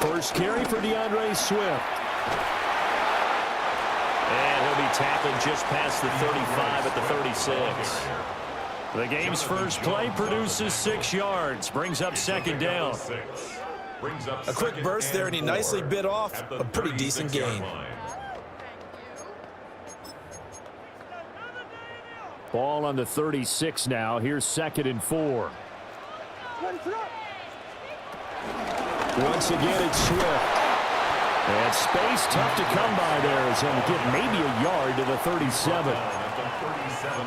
First carry for DeAndre Swift. And he'll be tackled just past the 35 at the 36. The game's first play produces 6 yards. Brings up second down. A quick burst there, and he nicely bit off a pretty decent gain. Ball on the 36 now. Here's 2nd and 4. Once again, it's Swift. And space tough to come by there as he'll get maybe a yard to the 37.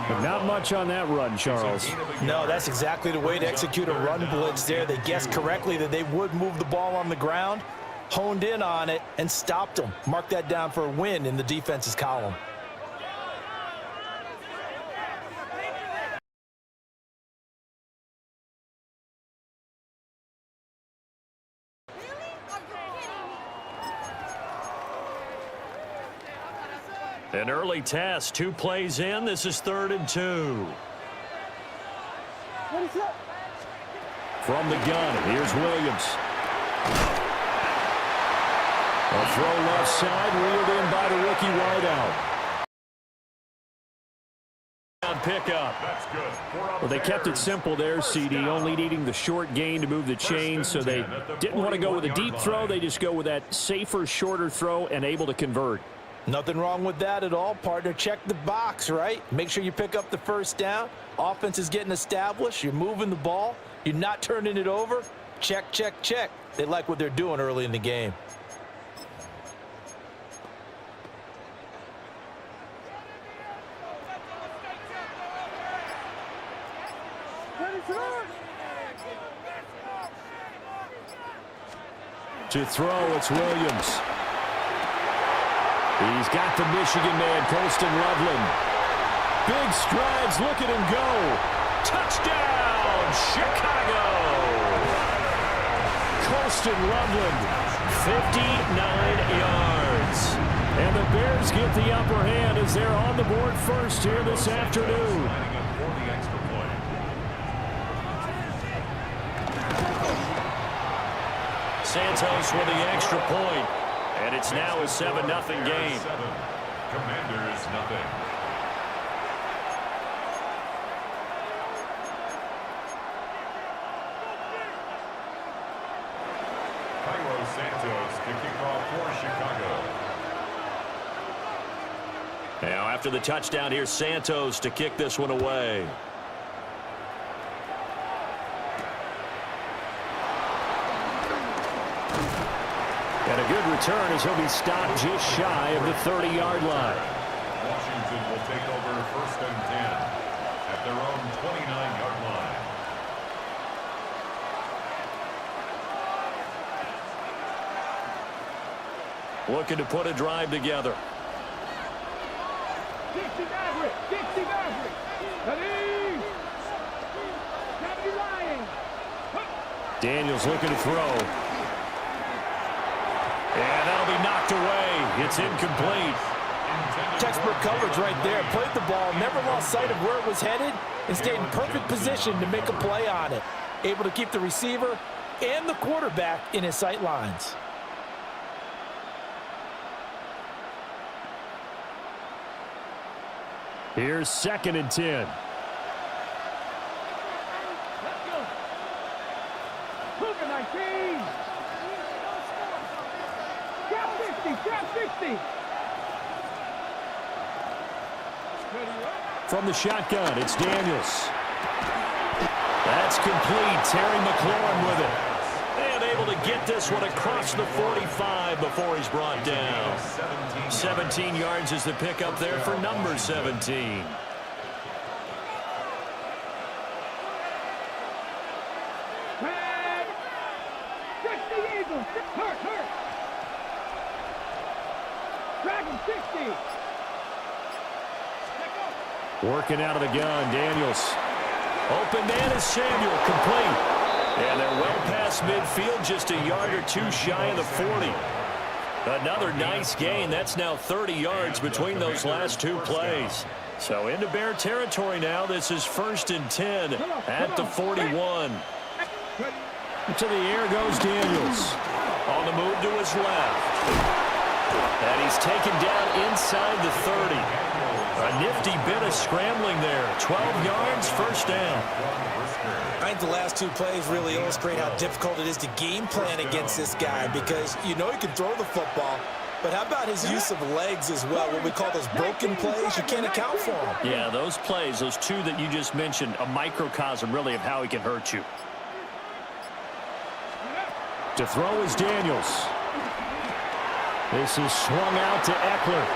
But not much on that run, Charles. No, that's exactly the way to execute a run blitz there. They guessed correctly that they would move the ball on the ground, honed in on it, and stopped them. Mark that down for a win in the defense's column. An early test, 2 plays in. This is 3rd and 2. From the gun, here's Williams. A throw left side, reeled in by the rookie wideout. Pickup. That's good. Well, they kept it simple there, CD, only needing the short gain to move the chains, so they didn't want to go with a deep throw. They just go with that safer, shorter throw and able to convert. Nothing wrong with that at all, partner. Check the box, right? Make sure you pick up the first down. Offense is getting established. You're moving the ball. You're not turning it over. Check, check, check. They like what they're doing early in the game. To throw, it's Williams. He's got the Michigan man, Colston Loveland. Big strides, look at him go. Touchdown, Chicago! Colston Loveland, 59 yards. And the Bears get the upper hand as they're on the board first here this afternoon. Santos with the extra point. And it's now a 7-0 game. Commanders, nothing. Cairo Santos to kick off for Chicago. Now after the touchdown, here's Santos to kick this one away. And a good return as he'll be stopped just shy of the 30-yard line. Washington will take over 1st and 10 at their own 29-yard line. Looking to put a drive together. Dixie Maverick. Ready? Daniels looking to throw. And that'll be knocked away. It's incomplete. Textbook coverage right there. Played the ball, never lost sight of where it was headed, and stayed in perfect position to make a play on it. Able to keep the receiver and the quarterback in his sight lines. Here's 2nd and 10. From the shotgun, it's Daniels. That's complete. Terry McLaurin with it. And able to get this one across the 45 before he's brought down. 17 yards is the pickup there for number 17. Working out of the gun, Daniels. Open man is Samuel, complete. And they're well past midfield, just a yard or two shy of the 40. Another nice gain. That's now 30 yards between those last two plays. So into Bear territory now. This is 1st and 10 at the 41. To the air goes Daniels. On the move to his left. And he's taken down inside the 30. A nifty bit of scrambling there. 12 yards, 1st down. I think the last 2 plays really illustrate how difficult it is to game plan against this guy, because you know he can throw the football, but how about his use of legs as well? What we call those broken plays, you can't account for them. Yeah, those plays, those 2 that you just mentioned, a microcosm really of how he can hurt you. To throw is Daniels. This is swung out to Eckler.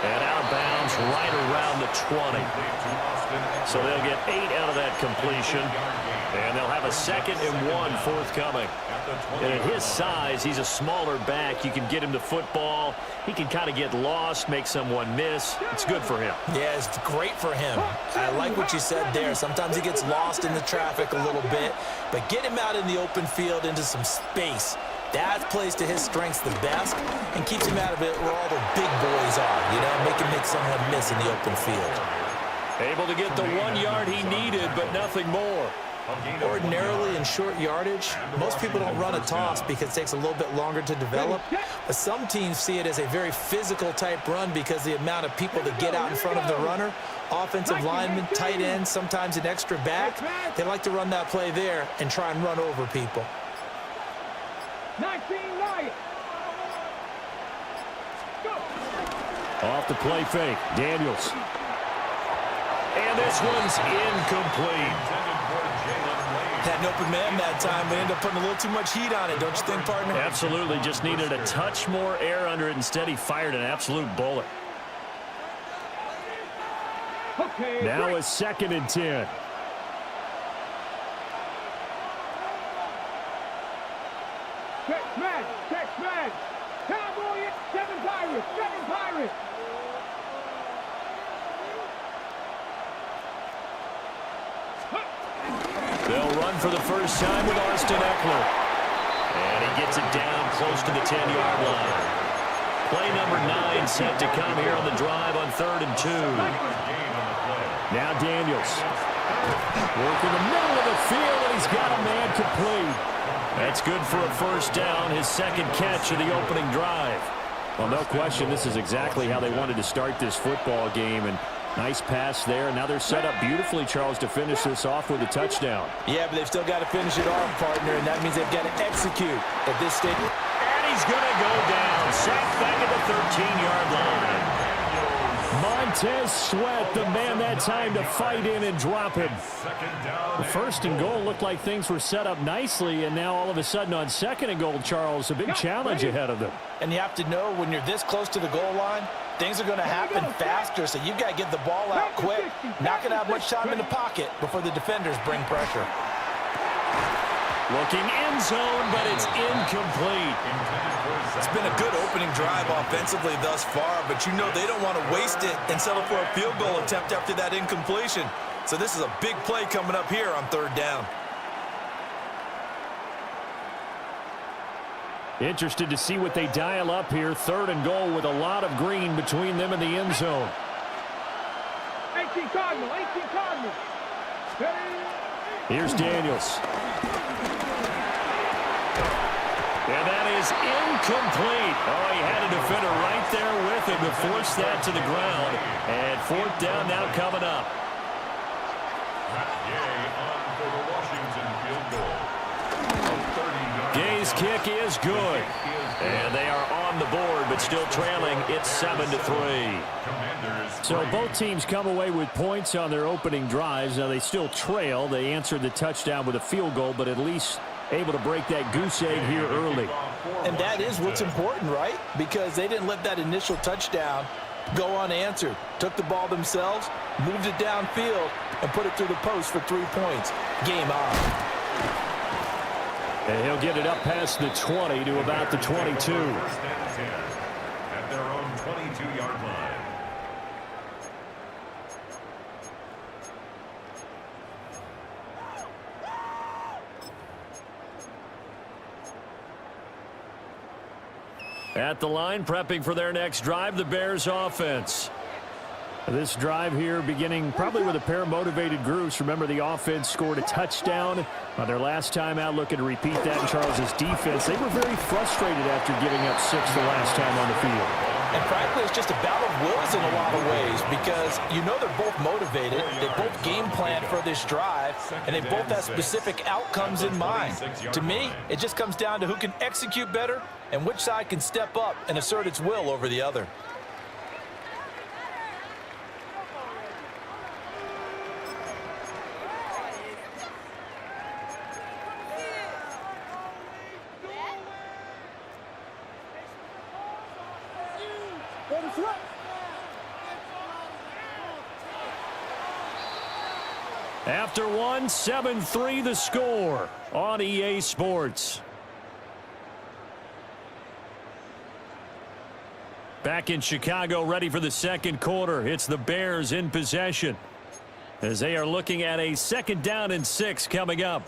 And out of bounds right around the 20. So they'll get 8 out of that completion. And they'll have a 2nd and 1 forthcoming. And at his size, he's a smaller back. You can get him to football. He can kind of get lost, make someone miss. It's good for him. Yeah, it's great for him. I like what you said there. Sometimes he gets lost in the traffic a little bit. But get him out in the open field into some space. That plays to his strengths the best and keeps him out of it where all the big boys are, you know, make someone miss in the open field. Able to get the 1 yard he needed, but nothing more. Ordinarily in short yardage, most people don't run a toss because it takes a little bit longer to develop. But some teams see it as a very physical type run because the amount of people that get out in front of the runner, offensive linemen, tight ends, sometimes an extra back, they like to run that play there and try and run over people. 19 Lions. Go. Off the play fake, Daniels. And this one's incomplete. Had an open man that time, but ended up putting a little too much heat on it, don't you think, partner? Absolutely, just needed a touch more air under it. Instead, he fired an absolute bullet. Okay. Now a 2nd and 10. Tex man. Cowboy, 7 Pirates. They'll run for the first time with Austin Eckler. And he gets it down close to the 10-yard line. Play number 9 set to come here on the drive on 3rd and 2. Now Daniels. Working the middle of the field, and he's got a man complete. That's good for a 1st down, his 2nd catch of the opening drive. Well, no question, this is exactly how they wanted to start this football game. And nice pass there. Now they're set up beautifully, Charles, to finish this off with a touchdown. Yeah, but they've still got to finish it off, partner, and that means they've got to execute at this stage. And he's going to go down. Sacked back at the 13-yard line. Montez Sweat, the man that time to fight in and drop him. The 1st and goal looked like things were set up nicely, and now all of a sudden on 2nd and goal, Charles, a big challenge ahead of them. And you have to know when you're this close to the goal line, things are going to happen faster, so you've got to get the ball out quick. Not going to have much time in the pocket before the defenders bring pressure. Looking end zone, but it's incomplete. It's been a good opening drive offensively thus far, but you know they don't want to waste it and settle for a field goal attempt after that incompletion. So this is a big play coming up here on 3rd down. Interested to see what they dial up here. 3rd and goal with a lot of green between them and the end zone. 18 Cardinal. Here's Daniels. And that is incomplete. Oh, he had a defender right there with him to force that to the ground. And 4th down now coming up. Gay's kick is good. And they are on the board, but still trailing. It's 7-3. So both teams come away with points on their opening drives. Now they still trail. They answered the touchdown with a field goal, but at least able to break that goose egg here early. And that is what's important, right? Because they didn't let that initial touchdown go unanswered. Took the ball themselves, moved it downfield, and put it through the post for 3 points. Game on. And he'll get it up past the 20 to about the 22. At their own 22-yard line. At the line, prepping for their next drive, the Bears offense. This drive here beginning probably with a pair of motivated groups. Remember, the offense scored a touchdown on their last time out. Looking to repeat that in Charles' defense. They were very frustrated after giving up 6 the last time on the field. And frankly, it's just a battle of wills in a lot of ways because you know they're both motivated. They both game plan for this drive, and they both have specific outcomes in mind. To me, it just comes down to who can execute better and which side can step up and assert its will over the other. After one, 7-3 the score on EA Sports. Back in Chicago, ready for the second quarter. It's the Bears in possession as they are looking at a 2nd down and 6 coming up.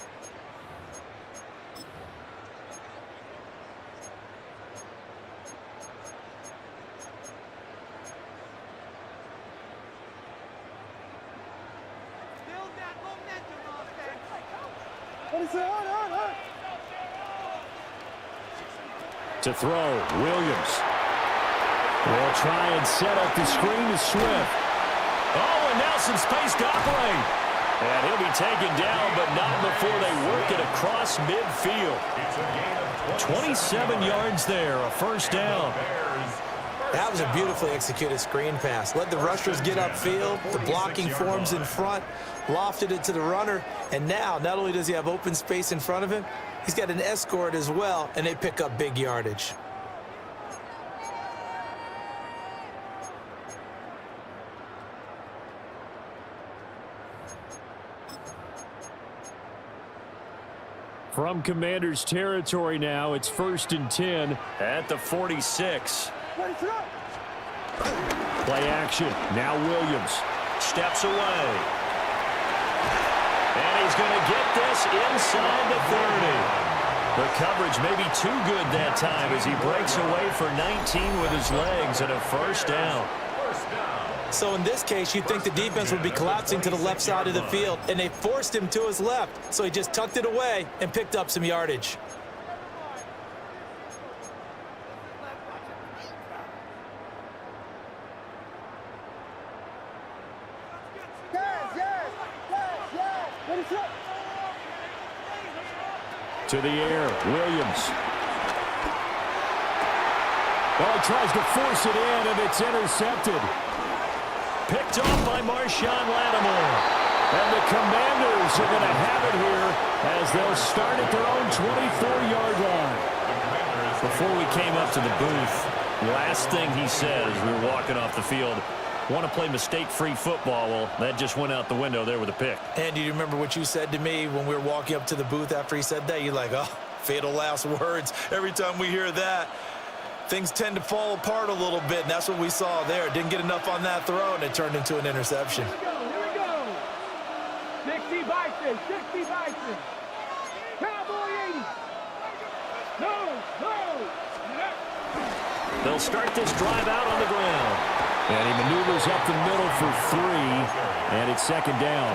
To throw, Williams will try and set up the screen to Swift. Oh, and now some space to operate. And he'll be taken down, but not before they work it across midfield. 27 yards there, a 1st down. That was a beautifully executed screen pass. Let the rushers get upfield. The blocking forms in front. Lofted it to the runner. And now, not only does he have open space in front of him, he's got an escort as well, and they pick up big yardage. From Commanders territory now, it's 1st and 10 at the 46. Play action. Now Williams steps away. And he's going to get this inside the 30. The coverage may be too good that time as he breaks away for 19 with his legs and a 1st down. So in this case, you'd think the defense would be collapsing to the left side of the field, and they forced him to his left. So he just tucked it away and picked up some yardage. To the air, Williams. Oh, he tries to force it in, and it's intercepted. Picked off by Marshawn Lattimore. And the Commanders are going to have it here as they'll start at their own 24-yard line. Before we came up to the booth, last thing he said as we were walking off the field, want to play mistake-free football. Well, that just went out the window there with a pick. And do you remember what you said to me when we were walking up to the booth after he said that? You're like, oh, fatal last words. Every time we hear that, things tend to fall apart a little bit, and that's what we saw there. Didn't get enough on that throw, and it turned into an interception. Here we go. 60 Bison, 60 Bison. Cowboy 80. No. They'll start this drive out on the ground. And he maneuvers up the middle for 3, and it's 2nd down.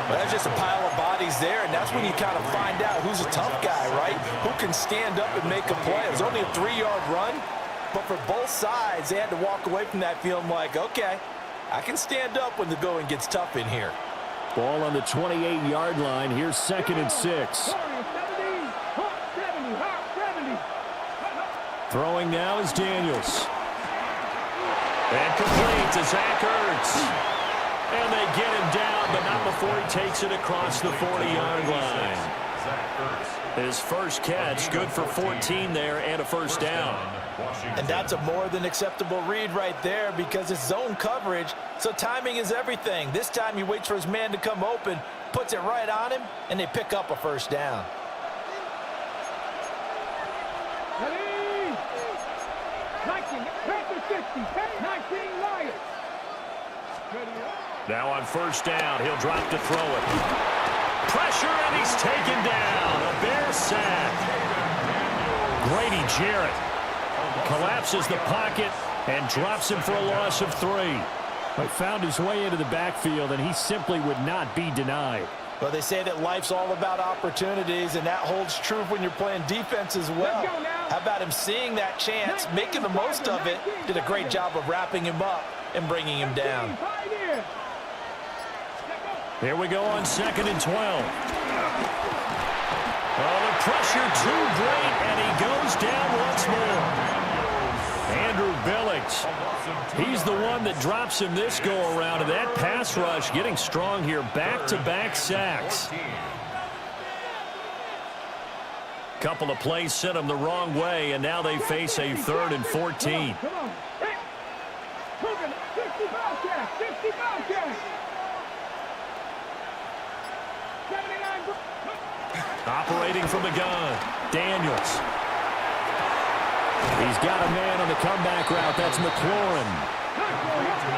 Well, that's just a pile of bodies there, and that's when you kind of find out who's a tough guy, right? Who can stand up and make a play. It was only a 3-yard run, but for both sides, they had to walk away from that feeling like, okay, I can stand up when the going gets tough in here. Ball on the 28-yard line. Here's 2nd and 6. Throwing now is Daniels. And complete to Zach Ertz. And they get him down, but not before he takes it across the 40-yard line. His first catch, good for 14 there and a 1st down. And that's a more than acceptable read right there because it's zone coverage, so timing is everything. This time he waits for his man to come open, puts it right on him, and they pick up a 1st down. Now on 1st down, he'll drop to throw it. Pressure, and he's taken down. A Bear sack. Grady Jarrett collapses the pocket and drops him for a loss of 3. But found his way into the backfield, and he simply would not be denied. Well, they say that life's all about opportunities, and that holds true when you're playing defense as well. How about him seeing that chance, making the most of it, did a great job of wrapping him up and bringing him down. Here we go on 2nd and 12. Oh, the pressure too great, and he goes down once more. Andrew Billings, he's the one that drops him this go-around, and that pass rush getting strong here. Back-to-back sacks. Couple of plays sent them the wrong way, and now they face a 3rd and 14. Come on. 65 catch. 65 catch. 79. Operating from the gun, Daniels. He's got a man on the comeback route. That's McLaurin.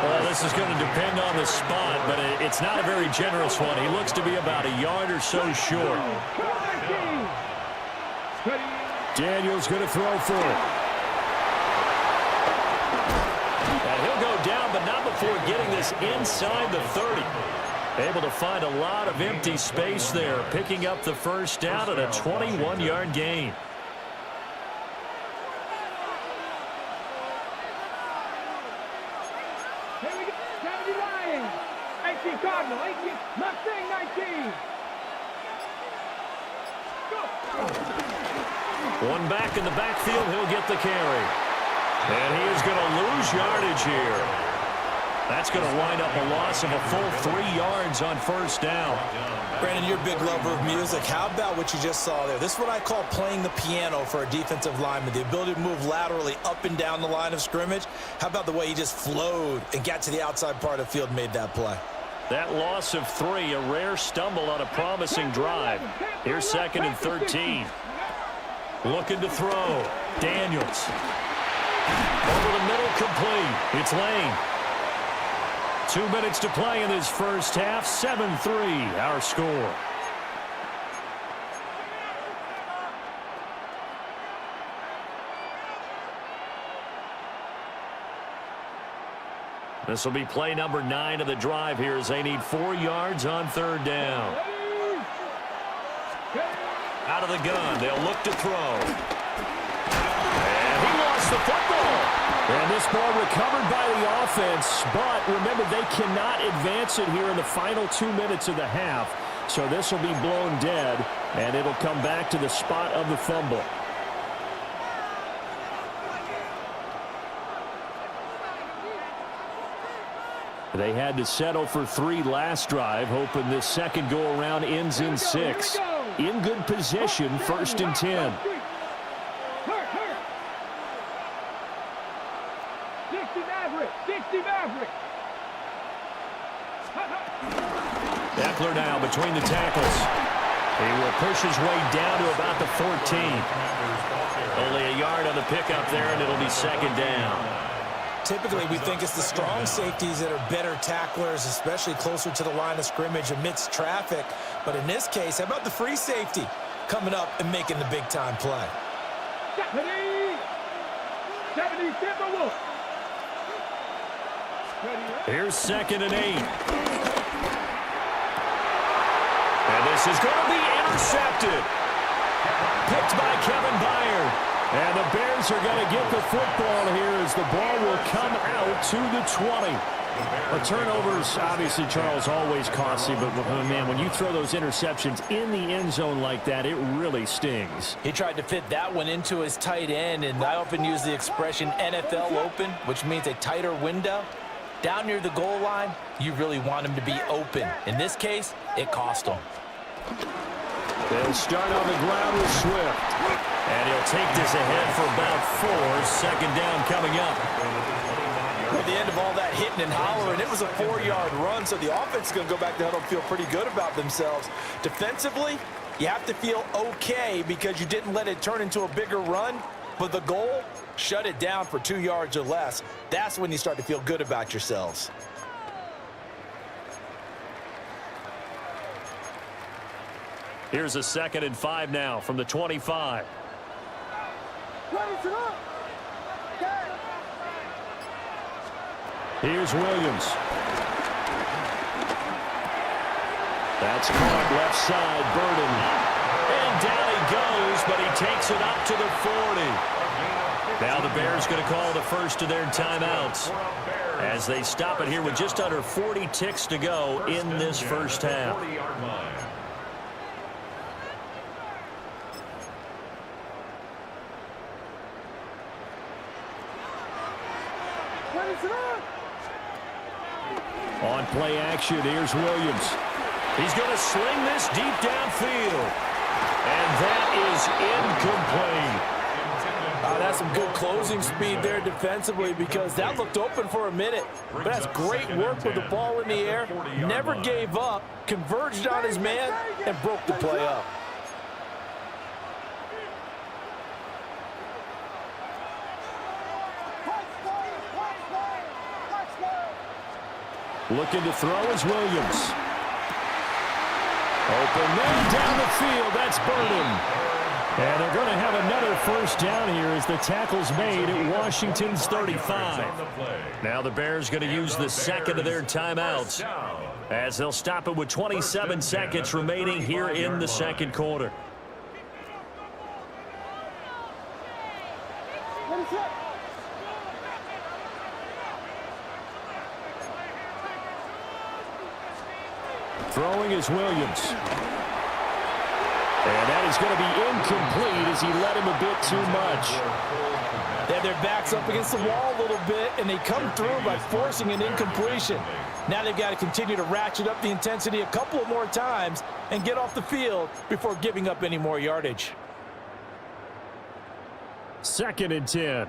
Well, this is going to depend on the spot, but it's not a very generous one. He looks to be about a yard or so short. Daniels going to throw for it. And he'll go down, but not before getting this inside the 30. Able to find a lot of empty space there, picking up the first down at a 21-yard gain. Here we go. 70 Lions. 18 Cardinal. 18 Mustang 19. Go. One back in the backfield. He'll get the carry. And he is going to lose yardage here. That's going to wind up a loss of a full 3 yards on first down. Brandon, you're a big lover of music. How about what you just saw there? This is what I call playing the piano for a defensive lineman. The ability to move laterally up and down the line of scrimmage. How about the way he just flowed and got to the outside part of the field and made that play? That loss of 3, a rare stumble on a promising drive. Here's 2nd and 13. Looking to throw. Daniels. Over the middle, complete. It's Lane. 2 minutes to play in this first half. 7-3, our score. This will be play number 9 of the drive here as they need 4 yards on 3rd down. Out of the gun, they'll look to throw. And he lost the football. And this ball recovered by the offense, but remember, they cannot advance it here in the final 2 minutes of the half. So this will be blown dead, and it'll come back to the spot of the fumble. They had to settle for 3 last drive, hoping this second go-around ends in 6. In good position, 1st and 10. 60 Maverick. Eckler now between the tackles. He will push his way down to about the 14. Only a yard on the pickup there, and it'll be 2nd down. Typically, we think it's the strong safeties that are better tacklers, especially closer to the line of scrimmage amidst traffic. But in this case, how about the free safety coming up and making the big-time play? 70 Timberwolves. Here's 2nd and 8. And this is going to be intercepted. Picked by Kevin Byard. And the Bears are going to get the football here as the ball will come out to the 20. A turnover's obviously, Charles, always costly, but man, when you throw those interceptions in the end zone like that, it really stings. He tried to fit that one into his tight end, and I often use the expression NFL open, which means a tighter window. Down near the goal line, you really want him to be open. In this case, it cost him. They'll start on the ground with Swift. And he'll take this ahead for about 4. 2nd down coming up. At the end of all that hitting and hollering, it was a 4-yard run, so the offense is going to go back to huddle and feel pretty good about themselves. Defensively, you have to feel okay because you didn't let it turn into a bigger run, but the goal, shut it down for 2 yards or less. That's when you start to feel good about yourselves. Here's a 2nd and 5 now from the 25. Here's Williams. That's caught left side, Burden. And down he goes, but he takes it up to the 40. Now the Bears going to call the first of their timeouts as they stop it here with just under 40 ticks to go in this first half. On play action, here's Williams. He's going to sling this deep downfield. And that is incomplete. That's some good closing speed there defensively because that looked open for a minute. But that's great work with the ball in the air. Never gave up, converged on his man, and broke the play up. Looking to throw is Williams. Open man down the field. That's Burden. And they're going to have another first down here as the tackle's made at Washington's 35. Now the Bears going to use the second of their timeouts as they'll stop it with 27 seconds remaining here in the second quarter. Throwing is Williams. And that is going to be incomplete as he led him a bit too much. They have their backs up against the wall a little bit, and they come through by forcing an incompletion. Now they've got to continue to ratchet up the intensity a couple of more times and get off the field before giving up any more yardage. 2nd and 10.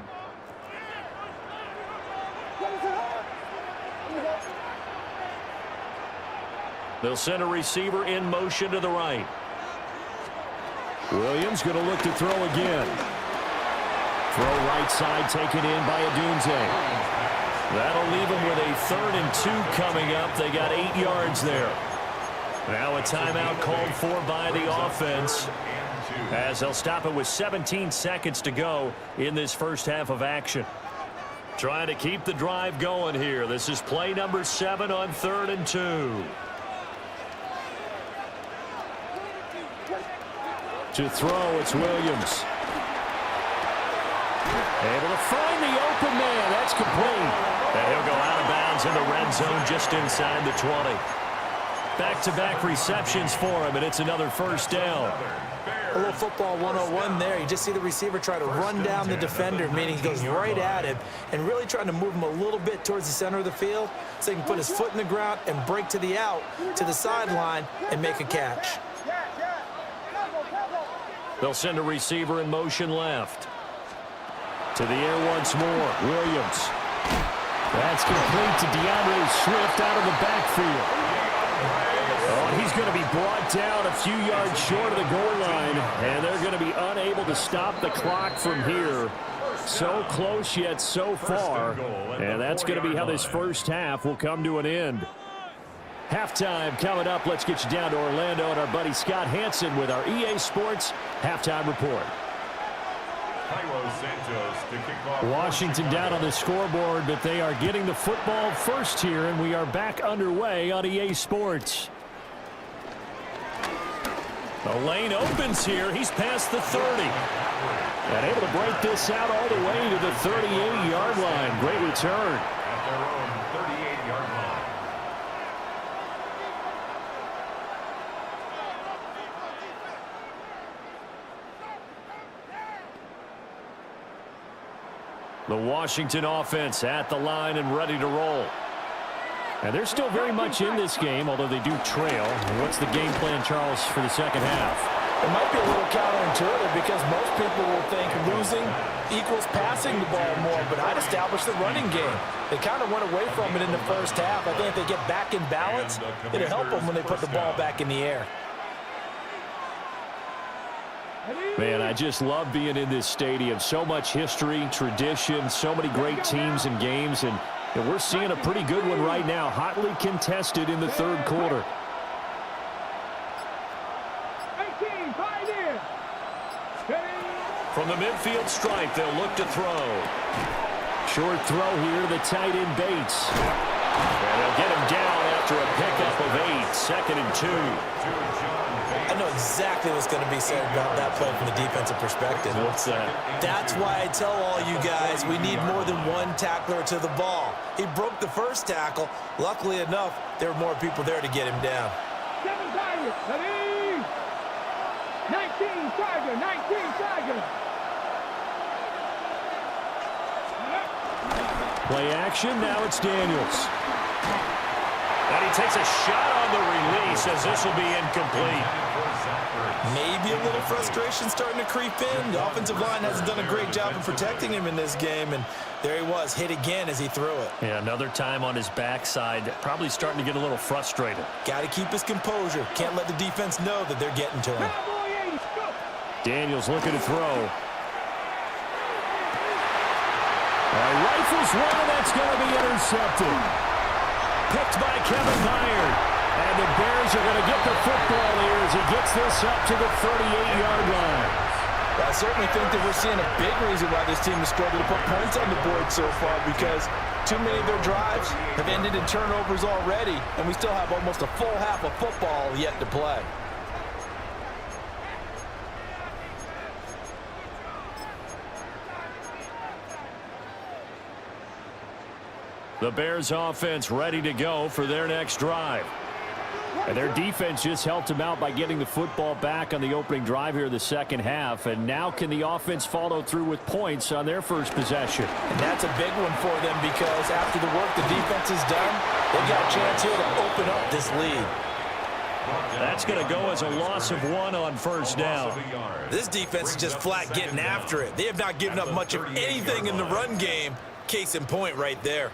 They'll send a receiver in motion to the right. Williams going to look to throw again. Throw right side taken in by Adunze. That'll leave them with a 3rd and 2 coming up. They got 8 yards there. Now a timeout called for by the offense as they'll stop it with 17 seconds to go in this first half of action. Trying to keep the drive going here. This is play number 7 on 3rd and 2. To throw, it's Williams. Able to find the open man. That's complete. And he'll go out of bounds in the red zone just inside the 20. Back-to-back receptions for him, and it's another first down. A little football 101 there. You just see the receiver try to run down the defender, meaning he goes right at him and really trying to move him a little bit towards the center of the field so he can put his foot in the ground and break to the out, to the sideline, and make a catch. They'll send a receiver in motion left. To the air once more. Williams. That's complete to DeAndre Swift out of the backfield. Oh, he's going to be brought down a few yards short of the goal line, and they're going to be unable to stop the clock from here. So close yet so far, and that's going to be how this first half will come to an end. Halftime coming up. Let's get you down to Orlando and our buddy Scott Hansen with our EA Sports Halftime Report. Washington down on the scoreboard, but they are getting the football first here, and we are back underway on EA Sports. The lane opens here. He's past the 30. And able to break this out all the way to the 38-yard line. Great return. At their own 38-yard line. The Washington offense at the line and ready to roll. And they're still very much in this game, although they do trail. What's the game plan, Charles, for the second half? It might be a little counterintuitive because most people will think losing equals passing the ball more, but I'd establish the running game. They kind of went away from it in the first half. I think if they get back in balance, it'll help them when they put the ball back in the air. Man, I just love being in this stadium. So much history, tradition, so many great teams and games, and we're seeing a pretty good one right now, hotly contested in the third quarter. 18, From the midfield stripe, they'll look to throw. Short throw here to the tight end Bates. And they'll get him down after a pickup of 8. 2nd and 2. I know exactly what's going to be said about that play from the defensive perspective. What's that? That's why I tell all you guys we need more than one tackler to the ball. He broke the first tackle. Luckily enough, there were more people there to get him down. 7 Tigers, ready? 19 Tiger, 19 Tiger. Play action, now it's Daniels. And he takes a shot on the release as this will be incomplete. Maybe a little frustration starting to creep in. The offensive line hasn't done a great job of protecting him in this game, and there he was, hit again as he threw it. Yeah, another time on his backside, probably starting to get a little frustrated. Got to keep his composure. Can't let the defense know that they're getting to him. Daniels looking to throw. Rifles one, and that's going to be intercepted. Picked by Kevin Byard. And the Bears are going to get the football here as he gets this up to the 38-yard line. I certainly think that we're seeing a big reason why this team has struggled to put points on the board so far, because too many of their drives have ended in turnovers already, and we still have almost a full half of football yet to play. The Bears offense ready to go for their next drive. And their defense just helped them out by getting the football back on the opening drive here in the second half. And now can the offense follow through with points on their first possession? And that's a big one for them, because after the work the defense has done, they've got a chance here to open up this lead. That's going to go as a loss of 1 on first down. This defense is just flat getting after it. They have not given up much of anything in the run game. Case in point right there.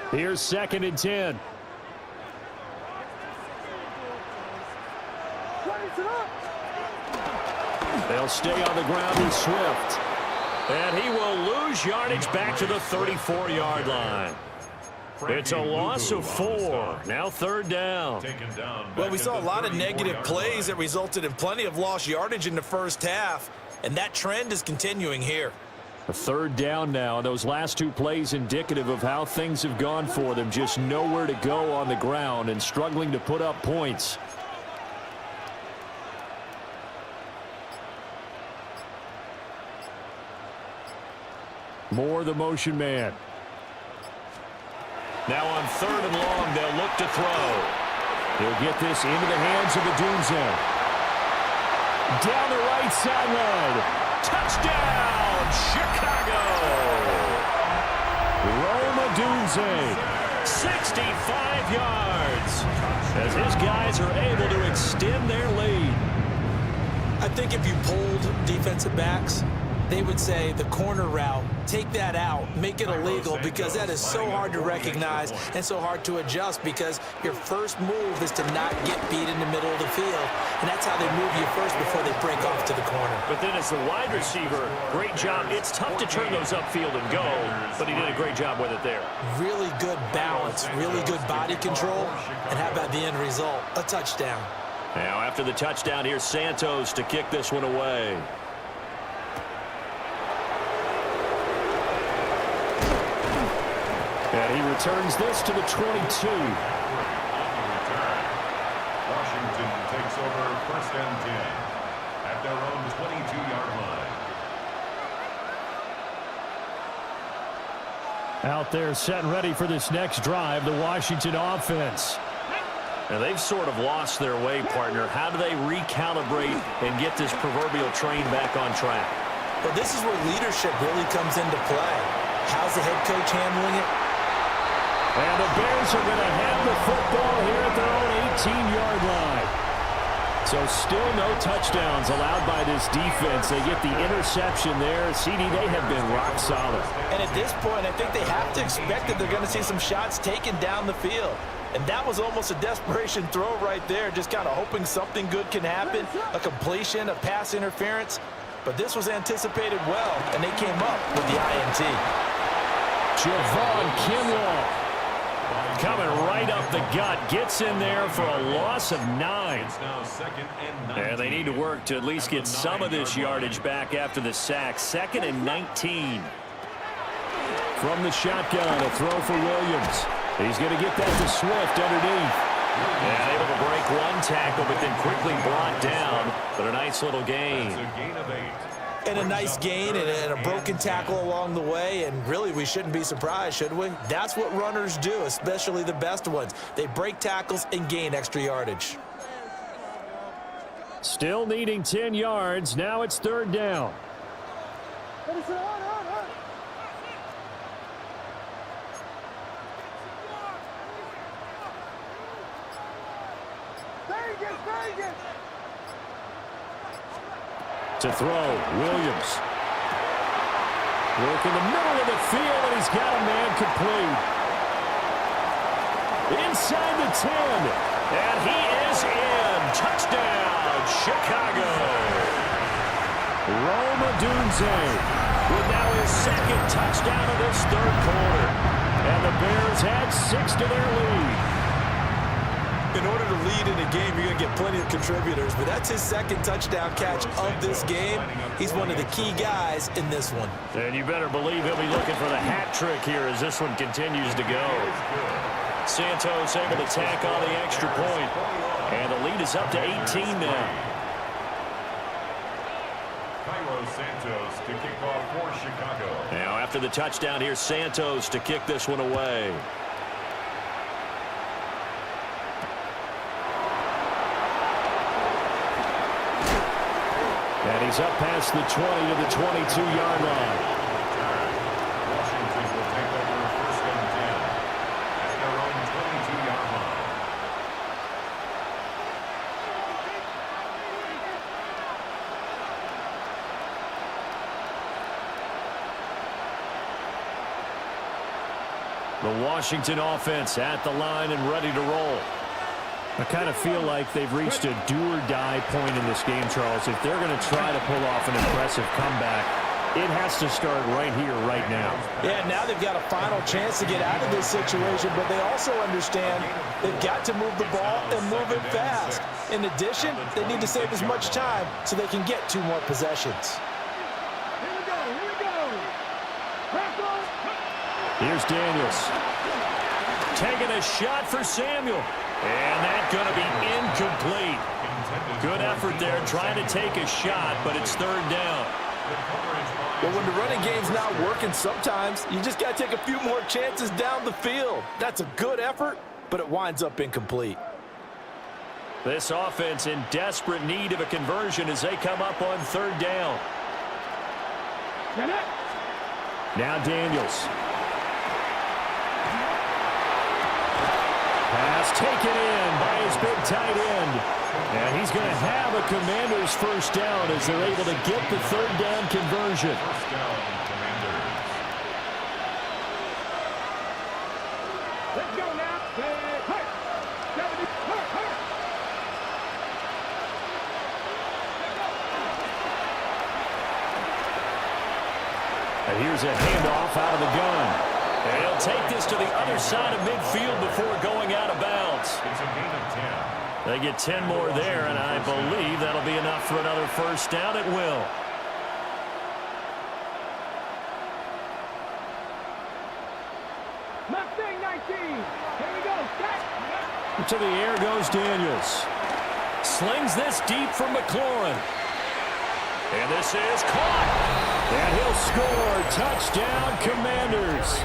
Here's 2nd and 10. They'll stay on the ground with Swift. And he will lose yardage back to the 34-yard line. It's a loss of 4. Now 3rd down. Well, we saw a lot of negative plays that resulted in plenty of lost yardage in the first half, and that trend is continuing here. A 3rd down now. Those last 2 plays indicative of how things have gone for them. Just nowhere to go on the ground and struggling to put up points. Moore, the motion man. Now on 3rd and long, they'll look to throw. He'll get this into the hands of the Dunze. Down the right sideline. Touchdown, Chicago! Rome Odunze, 65 yards, as his guys are able to extend their lead. I think if you polled defensive backs, they would say the corner route, take that out, make it illegal, because that is so hard to recognize and so hard to adjust, because your first move is to not get beat in the middle of the field, and that's how they move you first before they break off to the corner. But then as the wide receiver, great job. It's tough to turn those upfield and go, but he did a great job with it there. Really good balance, really good body control, and how about the end result? A touchdown. Now after the touchdown, here's Santos to kick this one away. And he returns this to the 22. Washington takes over 1st and 10 at their own 22-yard line. Out there set and ready for this next drive, the Washington offense. Now they've sort of lost their way, partner. How do they recalibrate and get this proverbial train back on track? Well, this is where leadership really comes into play. How's the head coach handling it? And the Bears are going to have the football here at their own 18-yard line. So still no touchdowns allowed by this defense. They get the interception there. CD, they have been rock solid. And at this point, I think they have to expect that they're going to see some shots taken down the field. And that was almost a desperation throw right there, just kind of hoping something good can happen, a completion, a pass interference. But this was anticipated well, and they came up with the INT. Javon Kinlaw. Coming right up the gut. Gets in there for a loss of 9. It's now 2nd and 19. And they need to work to at least get some of this yardage back after the sack. 2nd and 19. From the shotgun, a throw for Williams. He's going to get that to Swift underneath. And able to break one tackle, but then quickly brought down. But a nice little gain. That's a gain of 8. And a nice gain and a broken tackle along the way. And really, we shouldn't be surprised, should we? That's what runners do, especially the best ones. They break tackles and gain extra yardage. Still needing 10 yards. Now it's 3rd down. To throw, Williams. Work in the middle of the field, and he's got a man complete. Inside the 10, and he is in. Touchdown, Chicago. Rome Odunze with now his 2nd touchdown of this 3rd quarter. And the Bears had 6 to their lead. In order to lead in a game, you're going to get plenty of contributors, but that's his 2nd touchdown catch of this game. He's one of the key guys in this one. And you better believe he'll be looking for the hat trick here as this one continues to go. Santos able to tack on the extra point, and the lead is up to 18 now. Santos to kick off for Chicago. Now after the touchdown, here's Santos to kick this one away. And he's up past the 20 to the 22-yard line. Washington will take over 1st and 10 at their own 22-yard line. The Washington offense at the line and ready to roll. I kind of feel like they've reached a do-or-die point in this game, Charles. If they're going to try to pull off an impressive comeback, it has to start right here, right now. Yeah, now they've got a final chance to get out of this situation, but they also understand they've got to move the ball and move it fast. In addition, they need to save as much time so they can get 2 more possessions. Here we go. Here's Daniels. Taking a shot for Samuel. And that's going to be incomplete. Good effort there trying to take a shot, but it's 3rd down. But when the running game's not working sometimes, you just got to take a few more chances down the field. That's a good effort, but it winds up incomplete. This offense in desperate need of a conversion as they come up on 3rd down. Now Daniels. Pass taken in by his big tight end. And he's going to have a Commanders 1st down as they're able to get the 3rd down conversion. 1st down, Commanders. Let's go now. And here's a handoff out of the gun. And he'll take this to the other side of midfield before going out of bounds. It's a gain of 10. They get 10 more there, and I believe that'll be enough for another 1st down. It will. Mustang 19. Here we go. Set. To the air goes Daniels. Slings this deep for McLaurin. And this is caught. And he'll score. Touchdown, Commanders.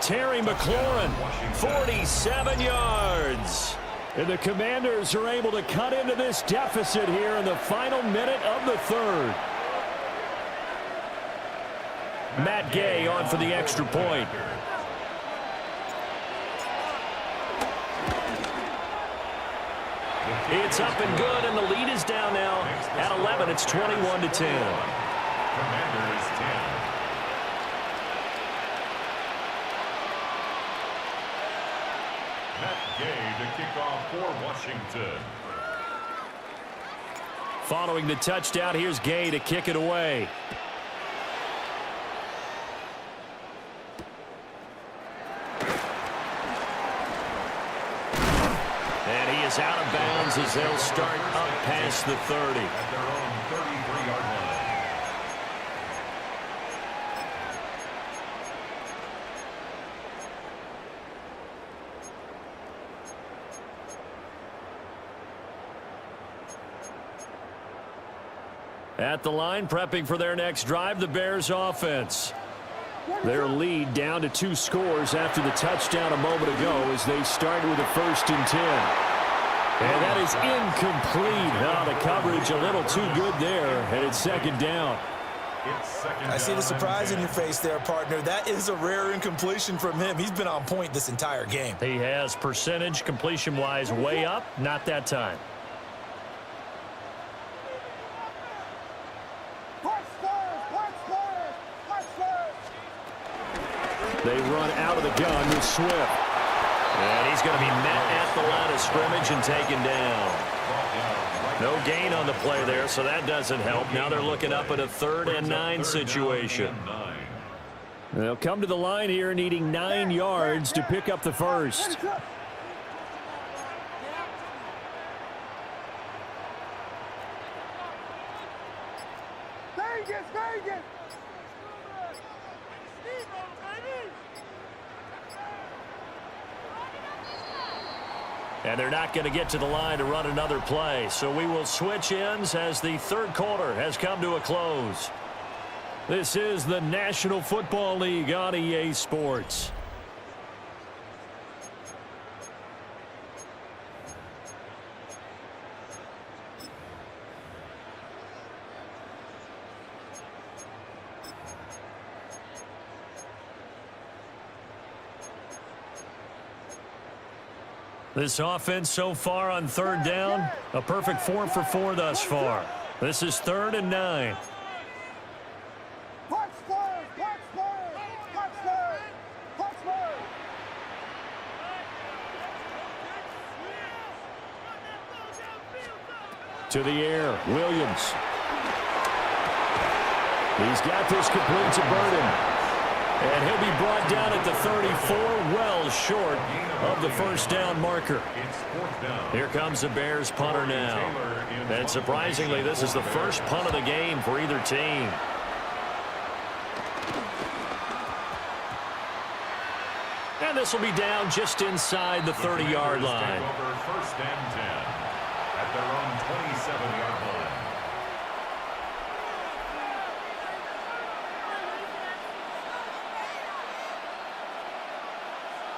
Terry McLaurin, 47 yards. And the Commanders are able to cut into this deficit here in the final minute of the 3rd. Matt Gay on for the extra point. It's up and good, and the lead is down now at 11. It's 21 to 10. Commanders 10. Matt Gay to kick off for Washington. Following the touchdown, here's Gay to kick it away. is out of bounds as they'll start up past the 30. At their own 33-yard line. At the line, prepping for their next drive, the Bears offense. Their lead down to 2 scores after the touchdown a moment ago as they start with a 1st and 10. And that is incomplete. Now the coverage a little too good there, and it's 2nd down. I see the surprise in your face there, partner. That is a rare incompletion from him. He's been on point this entire game. He has percentage completion-wise way up, not that time. They run out of the gun with Swift. And he's going to be met at the line of scrimmage and taken down. No gain on the play there, so that doesn't help. Now they're looking up at a 3rd and 9 situation. They'll come to the line here needing 9 yards to pick up the first. And they're not going to get to the line to run another play. So we will switch ends as the 3rd quarter has come to a close. This is the National Football League on EA Sports. This offense so far on 3rd down, a perfect 4 for 4 thus far. This is 3rd and 9. To the air, Williams. He's got this complete to Burden. And he'll be brought down at the 34, well short of the 1st down marker. Here comes the Bears punter now. And surprisingly, this is the first punt of the game for either team. And this will be down just inside the 30-yard line. 1st and 10 at their own 27-yard line.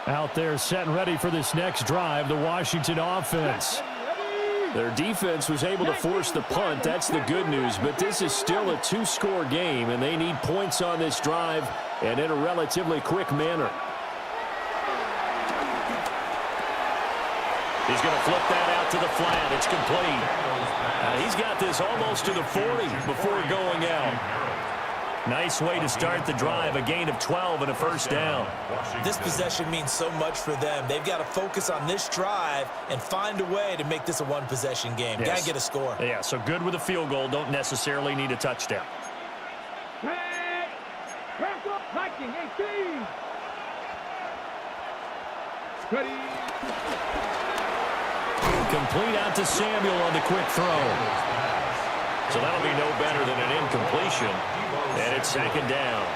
Out there set and ready for this next drive, the Washington offense. Their defense was able to force the punt. That's the good news, but this is still a 2-score game, and they need points on this drive and in a relatively quick manner. He's going to flip that out to the flat. It's complete. He's got this almost to the 40 before going out. Nice way to start the drive, a gain of 12 and a 1st down. This possession means so much for them. They've got to focus on this drive and find a way to make this a 1-possession game. Yes. Got to get a score. Yeah, so good with a field goal. Don't necessarily need a touchdown. Viking 18. Ready. Complete out to Samuel on the quick throw. So that'll be no better than an incompletion. And it's 2nd down.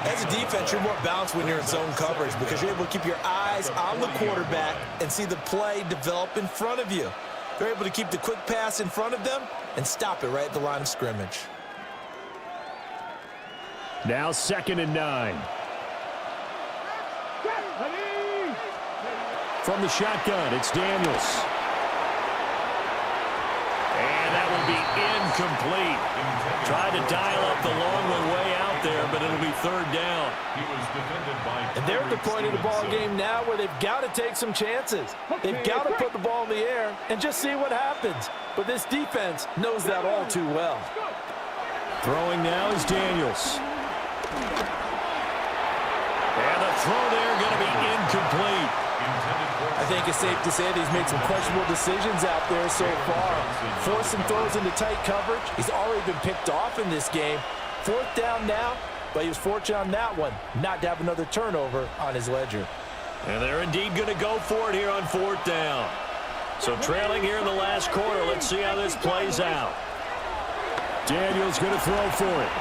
As a defense, you're more balanced when you're in zone coverage because you're able to keep your eyes on the quarterback and see the play develop in front of you. They're able to keep the quick pass in front of them and stop it right at the line of scrimmage. Now 2nd and 9. From the shotgun, it's Daniels. And that will be incomplete. Tried to dial up the long one way out there, but it'll be 3rd down. And they're at the point of the ball game now where they've got to take some chances. They've got to put the ball in the air and just see what happens. But this defense knows that all too well. Throwing now is Daniels. And the throw there going to be incomplete. I think it's safe to say that he's made some questionable decisions out there so far. Forcing throws into tight coverage. He's already been picked off in this game. 4th down now, but he was fortunate on that one not to have another turnover on his ledger. And they're indeed going to go for it here on 4th down. So trailing here in the last quarter. Let's see how this plays out. Daniels going to throw for it.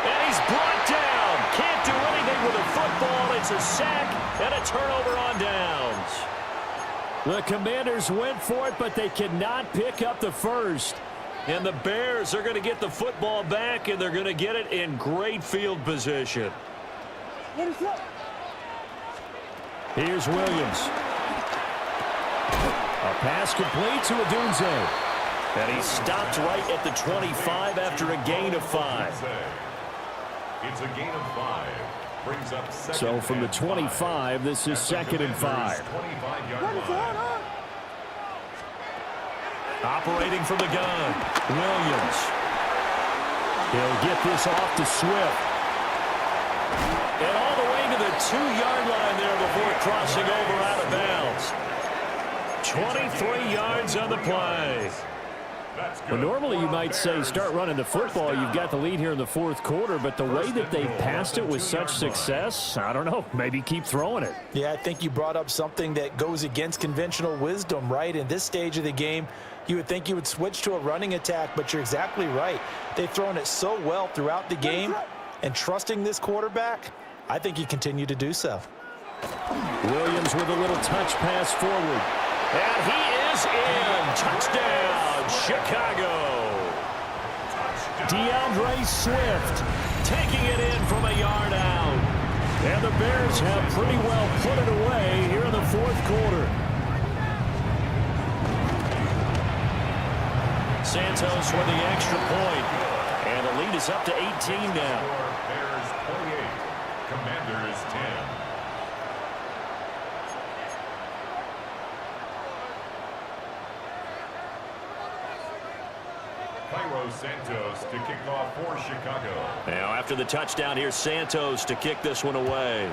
And he's brought down. Can't do anything with the football. It's a sack and a turnover on downs. The Commanders went for it, but they cannot pick up the first. And the Bears are going to get the football back, and they're going to get it in great field position. Here's Williams. A pass complete to Odunze. And he stopped right at the 25 after a gain of 5. It's a gain of 5. Brings up So from the 25, this is 2nd and 5. 25-yard line. Operating from the gun, Williams. He'll get this off to Swift. And all the way to the 2-yard line there before crossing over out of bounds. 23 yards on the play. Well, normally you might say start running the football. You've got the lead here in the 4th quarter, but the way that they've passed it with such success, I don't know, maybe keep throwing it. Yeah, I think you brought up something that goes against conventional wisdom, right? In this stage of the game, you would think you would switch to a running attack, but you're exactly right. They've thrown it so well throughout the game, and trusting this quarterback, I think you continue to do so. Williams with a little touch pass forward. And he is in. Touchdown, Chicago. DeAndre Swift taking it in from a yard out. And the Bears have pretty well put it away here in the 4th quarter. Santos with the extra point. And the lead is up to 18 now. Bears 28. Commanders 10. Santos to kick off for Chicago. Now after the touchdown, here's Santos to kick this one away.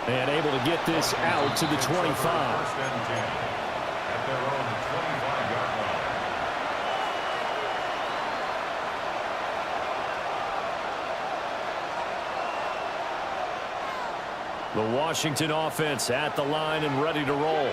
And able to get this out to the 25. First and 10 at their own 25-yard line. The Washington offense at the line and ready to roll.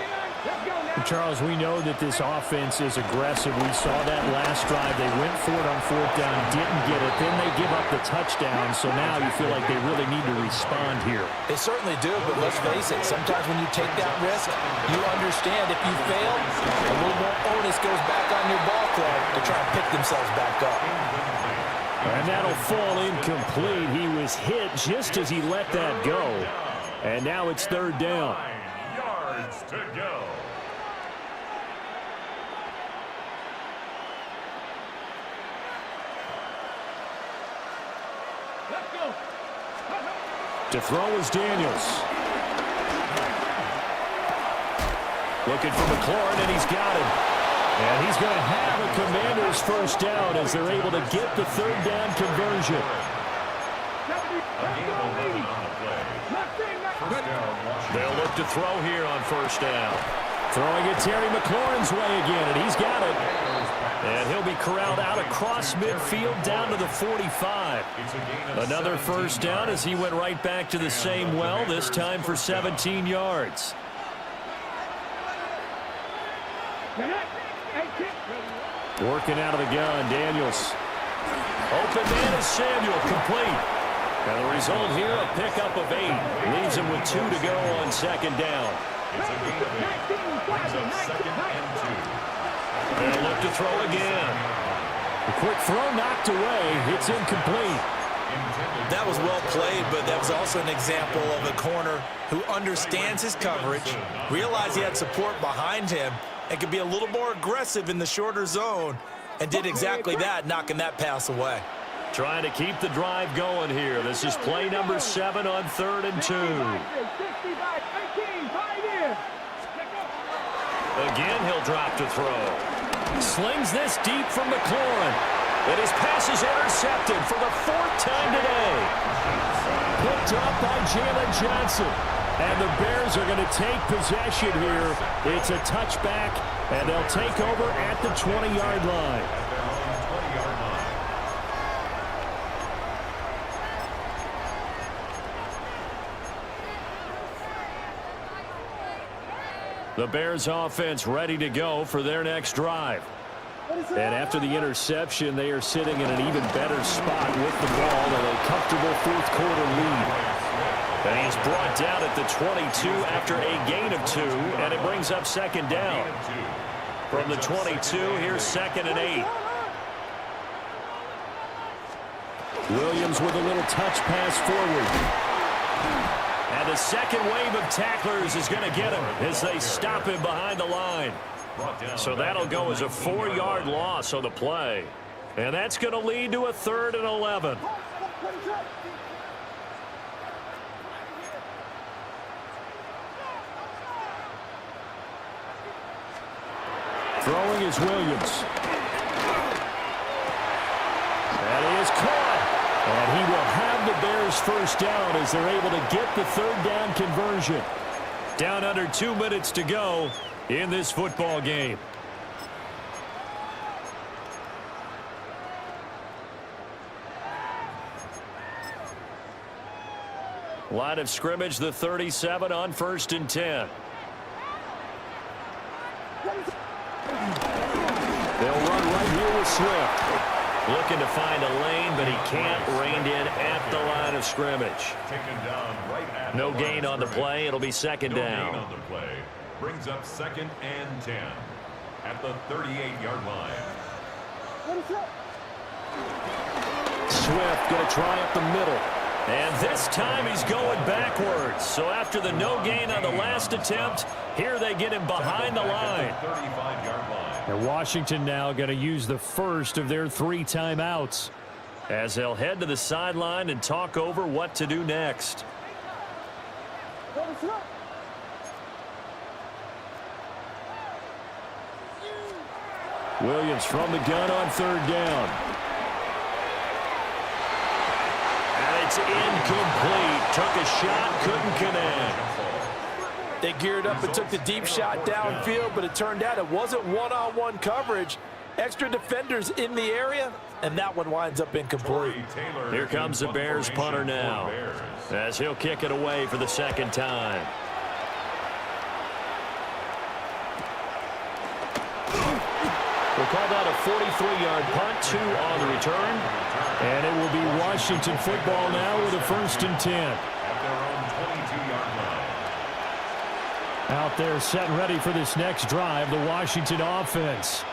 Charles, we know that this offense is aggressive. We saw that last drive. They went for it on 4th down, didn't get it. Then they give up the touchdown. So now you feel like they really need to respond here. They certainly do, but let's face it, sometimes when you take that risk, you understand if you fail, a little more onus goes back on your ball club to try and pick themselves back up. And that'll fall incomplete. He was hit just as he let that go. And now it's 3rd down. 9 yards to go. Let's go. To throw is Daniels. Looking for McLaurin, and he's got him. And he's going to have a Commanders first down as they're able to get the 3rd down conversion. They'll look to throw here on 1st down. Throwing it Terry McLaurin's way again, and he's got it. And he'll be corralled out across midfield down to the 45. Another 1st down as he went right back to the same well, this time for 17 yards. Working out of the gun, Daniels. Open man is Samuel, complete. And the result here, a pickup of 8. Leaves him with 2 to go on 2nd down. It's a gain of 8. Brings up 2nd and 2. They'll look to throw again. A quick throw knocked away. It's incomplete. That was well played, but that was also an example of a corner who understands his coverage, realized he had support behind him, and could be a little more aggressive in the shorter zone, and did exactly that, knocking that pass away. Trying to keep the drive going here. This is play number 7 on 3rd and 2. Again, he'll drop to throw. Slings this deep from McLaurin. And his pass is intercepted for the 4th time today. Picked up by Jalen Johnson. And the Bears are going to take possession here. It's a touchback, and they'll take over at the 20-yard line. The Bears offense ready to go for their next drive. And after the interception, they are sitting in an even better spot with the ball and a comfortable fourth quarter lead. And he's brought down at the 22 after a gain of 2, and it brings up second down. From the 22, here's 2nd and 8. Williams with a little touch pass forward. And the second wave of tacklers is going to get him as they stop him behind the line. So that'll go as a 4-yard loss on the play. And that's going to lead to a 3rd and 11. Throwing is Williams. That is caught. And he will have the Bears first down as they're able to get the 3rd down conversion. Down under 2 minutes to go in this football game. Line of scrimmage, the 37 on 1st and 10. They'll run right here with Swift. Looking to find a lane, but he can't. Reined in at the line of scrimmage. No gain on the play. It'll be second down. On the play. Brings up 2nd and 10 at the 38-yard line. Swift going to try up the middle. And this time he's going backwards. So after the no gain on the last attempt, here they get him behind the line. 35-yard line. And Washington now going to use the first of their 3 timeouts. As they'll head to the sideline and talk over what to do next. Williams from the gun on 3rd down. And it's incomplete. Took a shot, couldn't connect. They geared up and took the deep shot downfield, but it turned out it wasn't one-on-one coverage. Extra defenders in the area, and that one winds up incomplete. Here comes the Bears punter now, as he'll kick it away for the 2nd time. We'll call that a 43-yard punt, 2 on the return. And it will be Washington football now with a 1st and 10. At their own 22-yard line. Out there set and ready for this next drive, the Washington offense.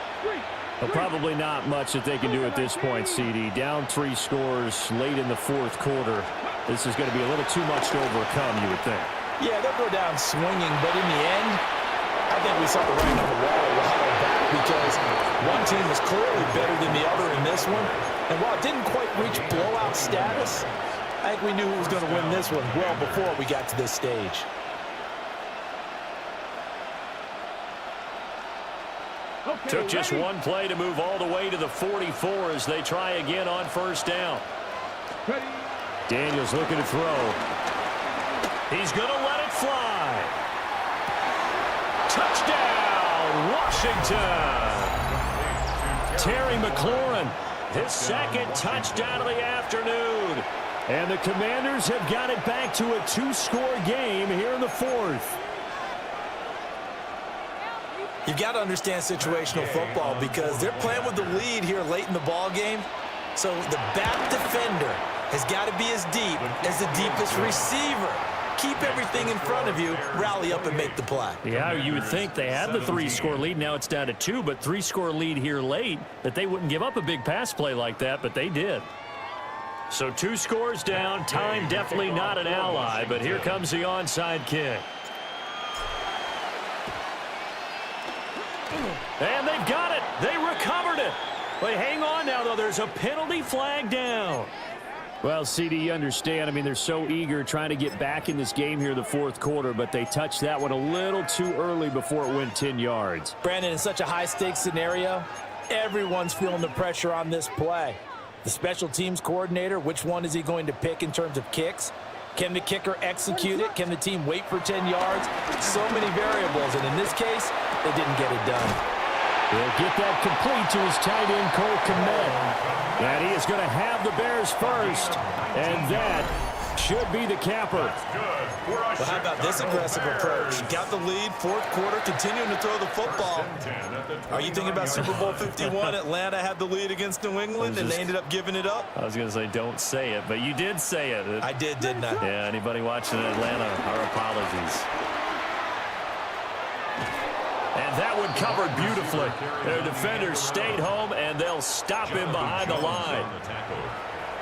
Well, probably not much that they can do at this point, CD. Down 3 scores late in the 4th quarter. This is going to be a little too much to overcome, you would think. Yeah, they'll go down swinging, but in the end, I think we saw the writing on the wall a while back because one team was clearly better than the other in this one. And while it didn't quite reach blowout status, I think we knew who was going to win this one well before we got to this stage. Took just one play to move all the way to the 44 as they try again on 1st down. Daniels looking to throw. He's going to let it fly. Touchdown, Washington. Terry McLaurin, his 2nd touchdown of the afternoon. And the Commanders have got it back to a 2-score game here in the 4th. You've got to understand situational football because they're playing with the lead here late in the ball game. So the back defender has got to be as deep as the deepest receiver. Keep everything in front of you, rally up and make the play. Yeah, you would think they had the 3-score lead. Now it's down to 2, but 3-score lead here late, that they wouldn't give up a big pass play like that, but they did. So 2 scores down. Time definitely not an ally, but here comes the onside kick. And they've got it. They recovered it. But hang on now, though. There's a penalty flag down. Well, CD, you understand. I mean, they're so eager trying to get back in this game here in the 4th quarter, but they touched that one a little too early before it went 10 yards. Brandon, in such a high-stakes scenario, everyone's feeling the pressure on this play. The special teams coordinator, which one is he going to pick in terms of kicks? Can the kicker execute it? Can the team wait for 10 yards? So many variables, and in this case, they didn't get it done. He'll get that complete to his tight end, Cole Kmet. And he is going to have the Bears first. And that should be the capper. That's good. For a Well, how about this Chicago aggressive Bears. approach? Got the lead, fourth quarter, continuing to throw the football. First and 10 at the Are you thinking about 29-yard Super Bowl line. 51? Atlanta had the lead against New England, and they ended up giving it up? I was going to say don't say it, but you did say it. I did, didn't I? Yeah, anybody watching Atlanta, our apologies. And that one covered beautifully. Their defenders stayed home, and they'll stop him behind the line.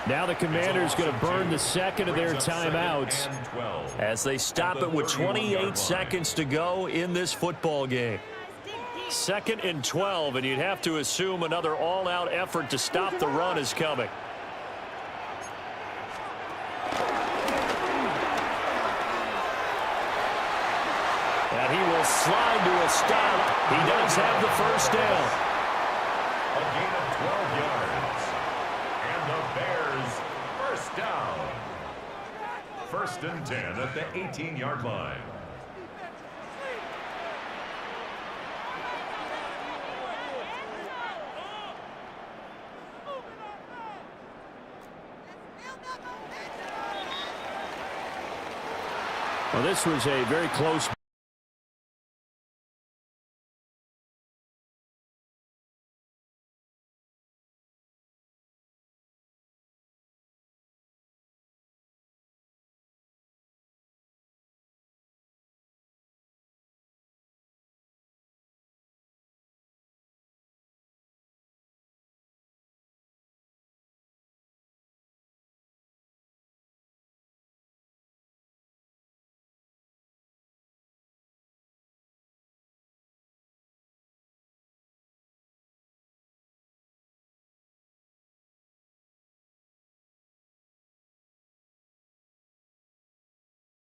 Now the Commanders going to burn the second of their timeouts As they stop it with 28 seconds to go in this football game. 2nd and 12, and you'd have to assume another all-out effort to stop the run is coming. And he will slide to a stop. He does have the first down. A gain of 12 yards. And the Bears first down. 1st and 10 at the 18-yard line. Well, this was a very close